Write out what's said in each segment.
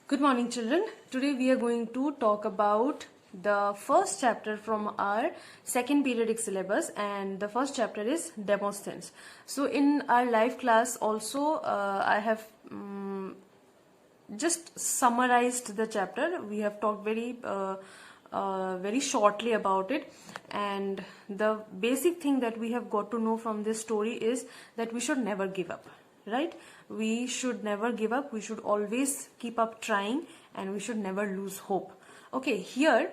Good morning, children. Today we are going to talk about the first chapter from our second periodic syllabus, and the first chapter is Demosthenes. So in our live class also I have just summarized the chapter. We have talked very shortly about it, and the basic thing that we have got to know from this story is that we should never give up, right? We should never give up. We should always keep up trying, and we should never lose hope. Okay, here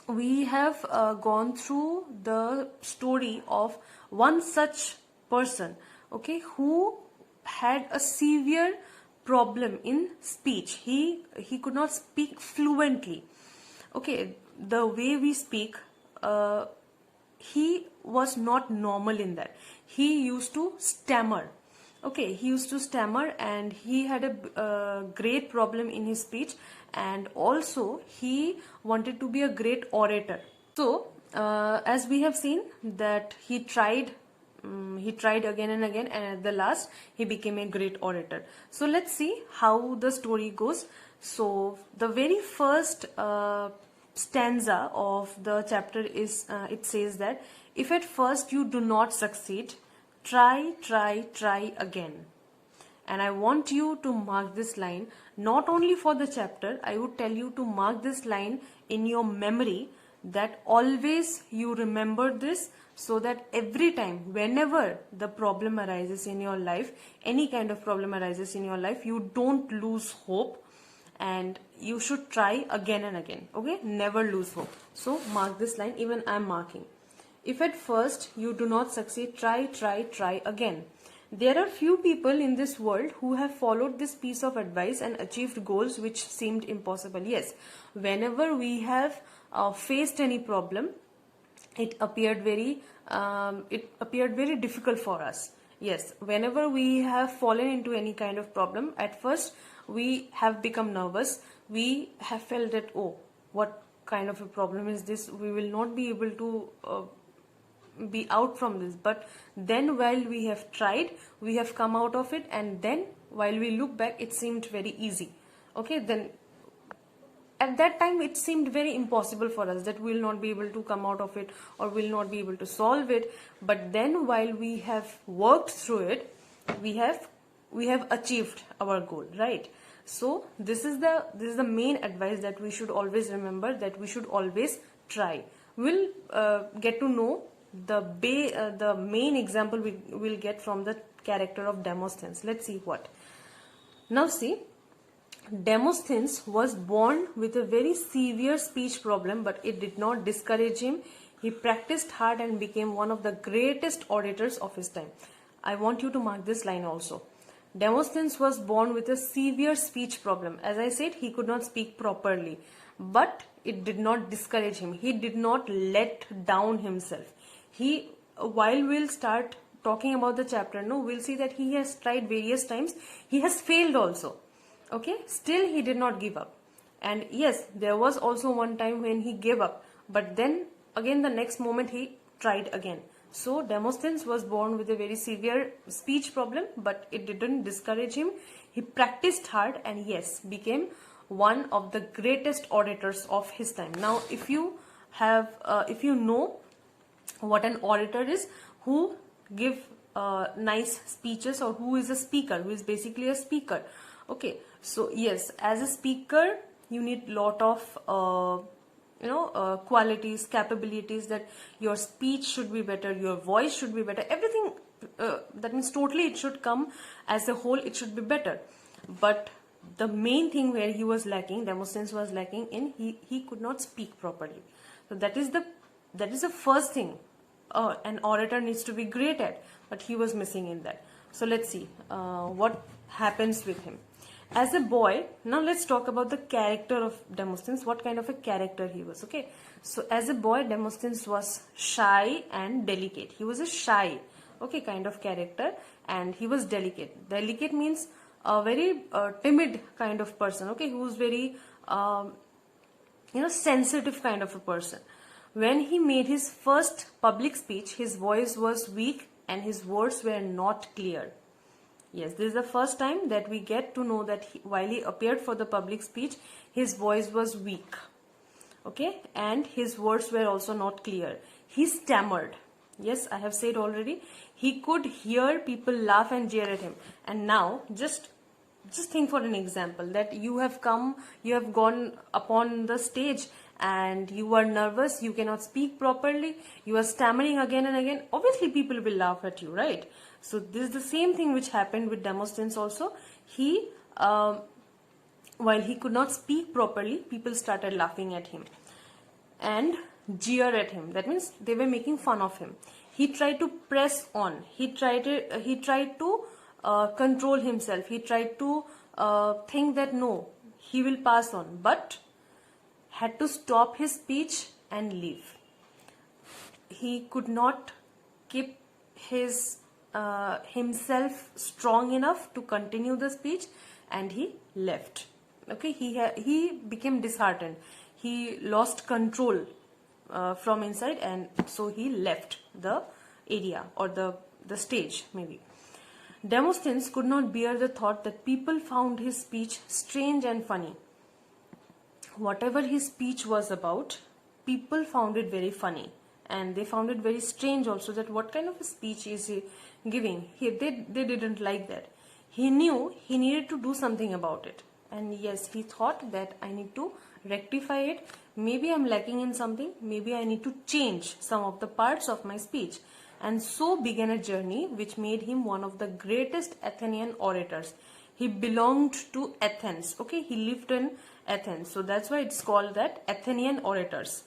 we have gone through the story of one such person, okay, who had a severe problem in speech. He could not speak fluently. Okay, the way we speak, he was not normal in that. He used to stammer. Okay, he used to stammer, and he had a great problem in his speech, and also he wanted to be a great orator. So as we have seen that he tried again and again, and at the last he became a great orator. So let's see how the story goes. So the very first stanza of the chapter is it says that if at first you do not succeed, try again. And I want you to mark this line not only for the chapter. I would tell you to mark this line in your memory, that always you remember this, so that every time, whenever the problem arises in your life, any kind of problem arises in your life, you don't lose hope, and you should try again and again. Okay, never lose hope. So mark this line. Even I am marking. If at first you do not succeed, try again. There are few people in this world who have followed this piece of advice and achieved goals which seemed impossible. Yes, whenever we have faced any problem, it appeared very difficult for us. Yes, whenever we have fallen into any kind of problem, at first we have become nervous. We have felt that, oh, what kind of a problem is this? We will not be able to be out from this. But then while we have tried, we have come out of it, and then while we look back, it seemed very easy. Okay, then at that time it seemed very impossible for us, that we will not be able to come out of it, or will not be able to solve it. But then while we have worked through it, we have achieved our goal, right? So this is the main advice that we should always remember, that we should always try. We'll get to know the main example we will get from the character of Demosthenes. Let's see what. Now see, Demosthenes was born with a very severe speech problem, but it did not discourage him. He practiced hard and became one of the greatest orators of his time. I want you to mark this line also. Demosthenes was born with a severe speech problem. As I said, he could not speak properly, but it did not discourage him. He did not let down himself. While we'll start talking about the chapter, we'll see that he has tried various times. He has failed also. Okay, still he did not give up. And yes, there was also one time when he gave up, but then again the next moment he tried again. So Demosthenes was born with a very severe speech problem, but it didn't discourage him. He practiced hard, and yes, became one of the greatest orators of his time. Now if you know what an orator is, who give nice speeches, or who is a speaker, who is basically a speaker. Okay, so yes, as a speaker you need lot of qualities, capabilities, that your speech should be better, your voice should be better, everything, that means totally it should come as a whole, it should be better. But the main thing where he was lacking, Demosthenes was lacking in, he could not speak properly. So that is the first thing an orator needs to be great at, but he was missing in that. So let's see what happens with him. As a boy, now let's talk about the character of Demosthenes, what kind of a character he was. Okay, so as a boy, Demosthenes was shy and delicate. He was a shy, okay, kind of character, and he was delicate. Delicate means a very timid kind of person, okay, who was very sensitive kind of a person. When he made his first public speech, his voice was weak and his words were not clear. Yes, this is the first time that we get to know that while he appeared for the public speech, his voice was weak. Okay, and his words were also not clear. He stammered. Yes, I have said already. He could hear people laugh and jeer at him. And now, just think for an example that you have gone upon the stage and you are nervous, you cannot speak properly, you are stammering again and again. Obviously, people will laugh at you, right? So this is the same thing which happened with Demosthenes also. He, while he could not speak properly, people started laughing at him and jeer at him. That means they were making fun of him. He tried to press on. He tried to control himself. He tried to think that no, he will pass on, but had to stop his speech and leave. He could not keep his himself strong enough to continue the speech, and he left. Okay, he became disheartened. He lost control from inside, and so he left the area or the stage maybe. Demosthenes could not bear the thought that people found his speech strange and funny. Whatever his speech was about, people found it very funny, and they found it very strange also, that what kind of a speech is he giving. They didn't like that. He knew he needed to do something about it, and yes, he thought that I need to rectify it. Maybe I'm lacking in something. Maybe I need to change some of the parts of my speech. And so began a journey which made him one of the greatest Athenian orators. He belonged to Athens. Okay, he lived in Athens. So that's why it's called that Athenian orators.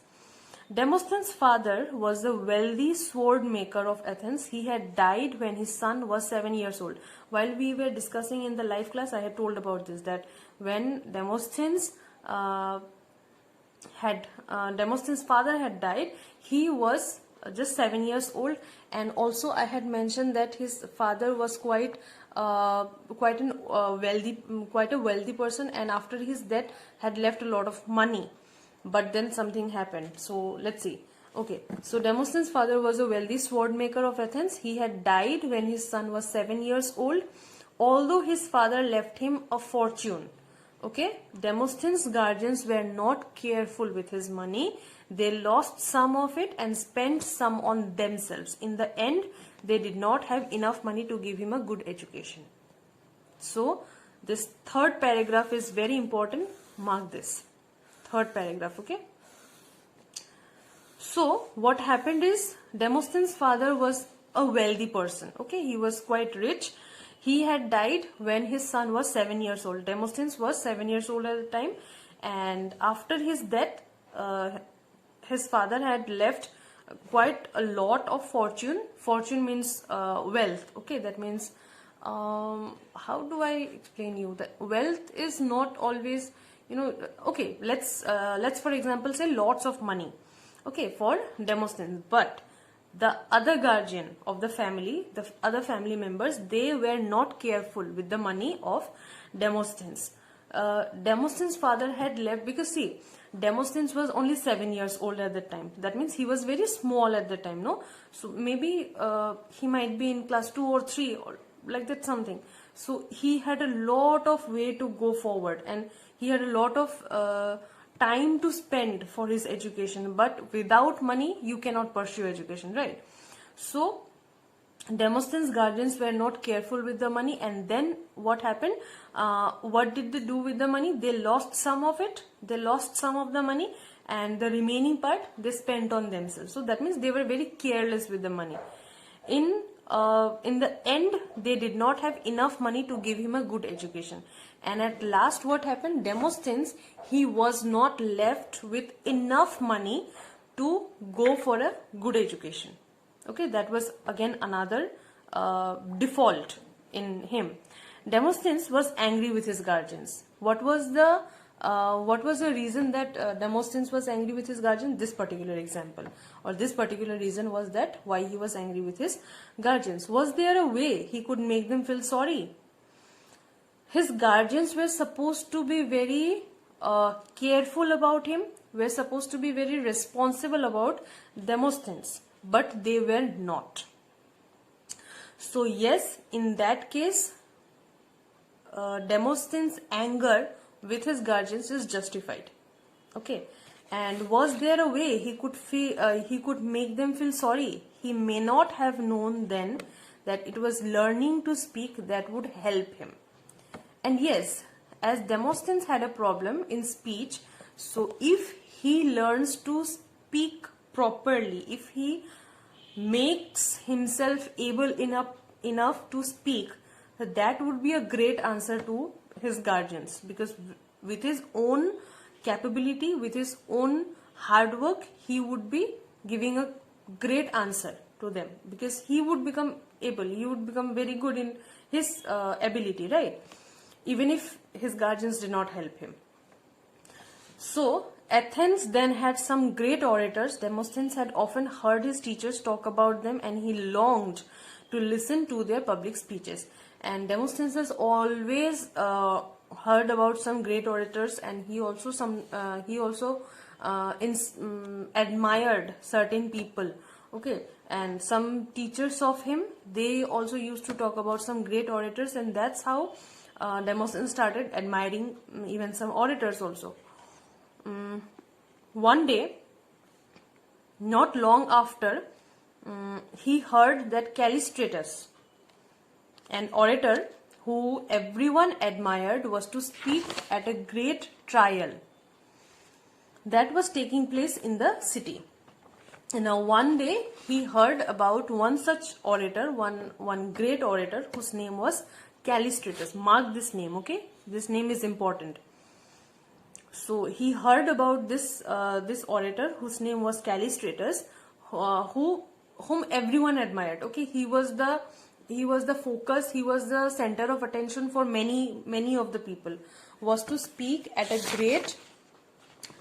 Demosthenes' father was the wealthy sword maker of Athens. He had died when his son was 7 years old. While we were discussing in the live class, I had told about this, that when Demosthenes' father had died, he was just 7 years old, and also I had mentioned that his father was quite a wealthy person, and after his death had left a lot of money. But then something happened. So let's see. Okay, so Demosthenes' father was a wealthy sword maker of Athens. He had died when his son was 7 years old, although his father left him a fortune. Okay, Demosthenes' guardians were not careful with his money. They lost some of it and spent some on themselves. In the end, they did not have enough money to give him a good education. So this third paragraph is very important. Mark this. Third paragraph, okay? So what happened is, Demosthenes' father was a wealthy person. Okay, he was quite rich. He had died when his son was 7 years old. Demosthenes was 7 years old at the time, and after his death, his father had left quite a lot of fortune. Fortune means wealth. Okay, that means how do I explain you that wealth is not always, okay, let's for example say lots of money, okay, for Demosthenes. But the other guardian of the family, the other family members, they were not careful with the money of Demosthenes. Demosthenes' father had left, because see, Demosthenes was only 7 years old at the time. That means he was very small at the time, no? So maybe he might be in class 2 or 3 or like that something. So he had a lot of way to go forward, and he had a lot of time to spend for his education. But without money, you cannot pursue education, right? So Demosthenes' guardians were not careful with the money, and then what happened? What did they do with the money? They lost some of it. They lost some of the money, and the remaining part they spent on themselves. So that means they were very careless with the money. In the end, they did not have enough money to give him a good education. And at last, what happened? Demosthenes, he was not left with enough money to go for a good education. Okay, that was again another default in him. Demosthenes was angry with his guardians. What was the reason that Demosthenes was angry with his guardians? This particular example, or this particular reason was that why he was angry with his guardians. Was there a way he could make them feel sorry? His guardians were supposed to be very careful about him, were supposed to be very responsible about Demosthenes, but they were not. So yes, in that case, Demosthenes' anger with his guardians is justified. Okay, and was there a way he could he could make them feel sorry? He may not have known then that it was learning to speak that would help him. And yes, as Demosthenes had a problem in speech, so if he learns to speak properly, if he makes himself able enough to speak, that would be a great answer to his guardians, because with his own capability, with his own hard work, he would be giving a great answer to them, because he would become able, he would become very good in his ability, right? Even if his guardians did not help him. So Athens then had some great orators. Demosthenes had often heard his teachers talk about them, and he longed to listen to their public speeches. And Demosthenes has always heard about some great orators, and he also admired certain people. Okay, and some teachers of him, they also used to talk about some great orators, and that's how Demosthenes started admiring even some orators also. One day, not long after, he heard that Callistratus, an orator who everyone admired, was to speak at a great trial that was taking place in the city. And now one day he heard about one such orator, one great orator whose name was Callistratus. Mark this name, okay? This name is important. So he heard about this orator whose name was Callistratus, whom everyone admired. Okay, he was the focus, he was the center of attention for many of the people. Was to speak at a great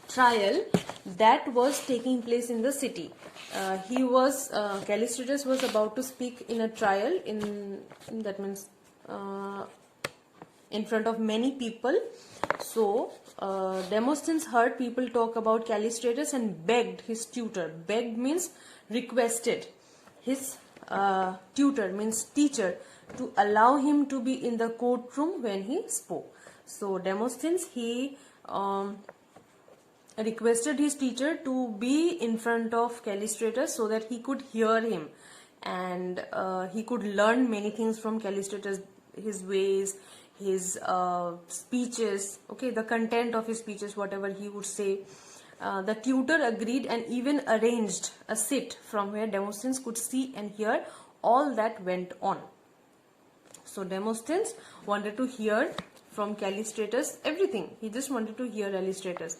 trial that was taking place in the city. Callistratus was about to speak in a trial, that means in front of many people. So Demosthenes heard people talk about Callistratus and begged his tutor. Begged means requested. His tutor means teacher, to allow him to be in the courtroom when he spoke. So Demosthenes, he requested his teacher to be in front of Callistratus so that he could hear him, and he could learn many things from Callistratus, his ways, his speeches, okay, the content of his speeches, whatever he would say. The tutor agreed and even arranged a seat from where Demosthenes could see and hear all that went on. So Demosthenes wanted to hear from Callistratus everything. He just wanted to hear Callistratus.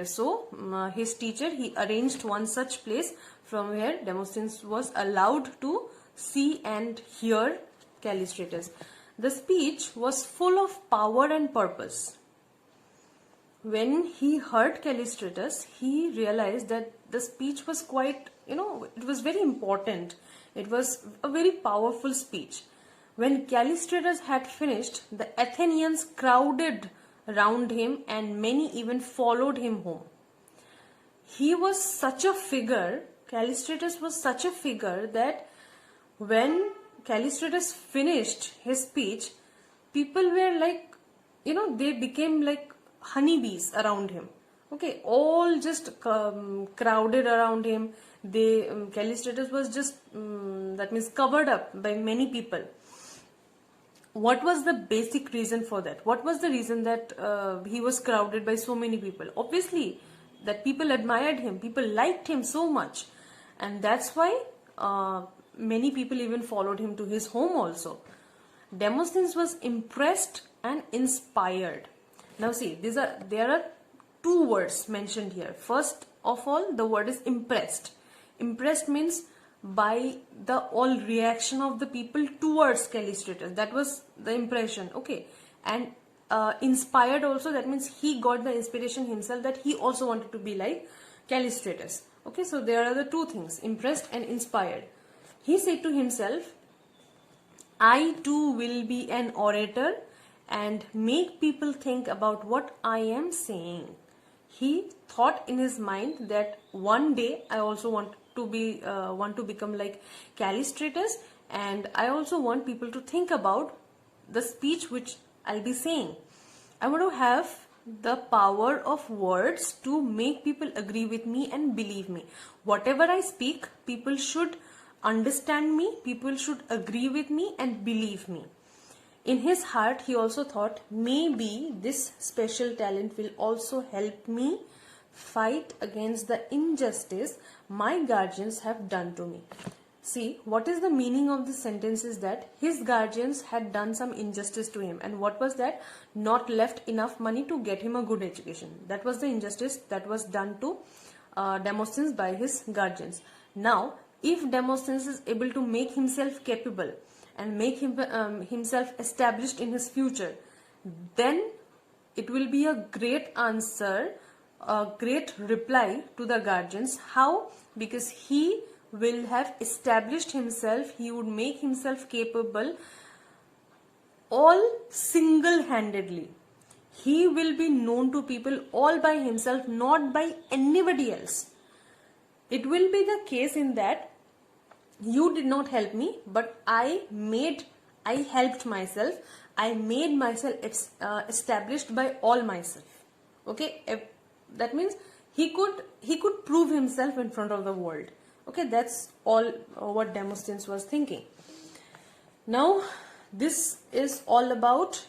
So his teacher, he arranged one such place from where Demosthenes was allowed to see and hear Callistratus. The speech was full of power and purpose. When he heard Callistratus, he realized that the speech was quite, it was very important. It was a very powerful speech. When Callistratus had finished, the Athenians crowded round him and many even followed him home. He was such a figure, Callistratus was such a figure, that when Callistratus finished his speech, people were like, they became like honeybees around him. Okay, all just crowded around him. Callistratus was just, that means covered up by many people. What was the basic reason for that? What was the reason that he was crowded by so many people? Obviously, that people admired him, people liked him so much, and that's why many people even followed him to his home also. Demosthenes was impressed and inspired. Now see, there are two words mentioned here. First of all, the word is impressed. Impressed means by the all reaction of the people towards Callistratus. That was the impression, okay. And inspired also, that means he got the inspiration himself that he also wanted to be like Callistratus. Okay, so there are the two things, impressed and inspired. He said to himself, I too will be an orator and make people think about what I am saying. He thought in his mind that one day I also want to become like Callistratus, and I also want people to think about the speech which I'll be saying. I want to have the power of words to make people agree with me and believe me. Whatever I speak, people should understand me, people should agree with me and believe me. In his heart, he also thought, maybe this special talent will also help me fight against the injustice my guardians have done to me. See, what is the meaning of this sentence is that his guardians had done some injustice to him. And what was that? Not left enough money to get him a good education. That was the injustice that was done to Demosthenes by his guardians. Now, if Demosthenes is able to make himself capable and make himself established in his future, then it will be a great answer, a great reply to the guardians. How? Because he will have established himself, he would make himself capable all single-handedly. He will be known to people all by himself, not by anybody else. It will be the case in that you did not help me, but I helped myself. I made myself established by all myself. Okay, that means he could prove himself in front of the world. Okay, that's all what Demosthenes was thinking. Now, this is all about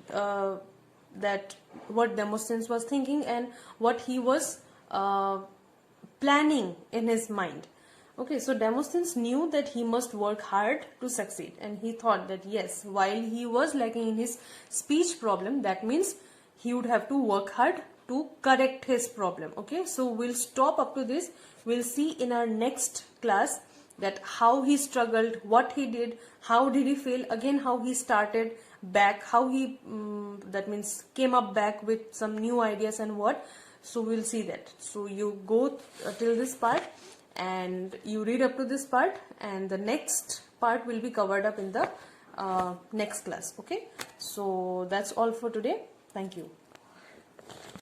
that what Demosthenes was thinking and what he was planning in his mind. Okay, so Demosthenes knew that he must work hard to succeed, and he thought that yes, while he was lacking in his speech problem, that means he would have to work hard to correct his problem. Okay, so we'll stop up to this. We'll see in our next class that how he struggled, what he did, how did he fail, again how he started back, how he that means came up back with some new ideas and what. So we'll see that. So you go till this part and you read up to this part, and the next part will be covered up in the next class. Okay, so that's all for today. Thank you.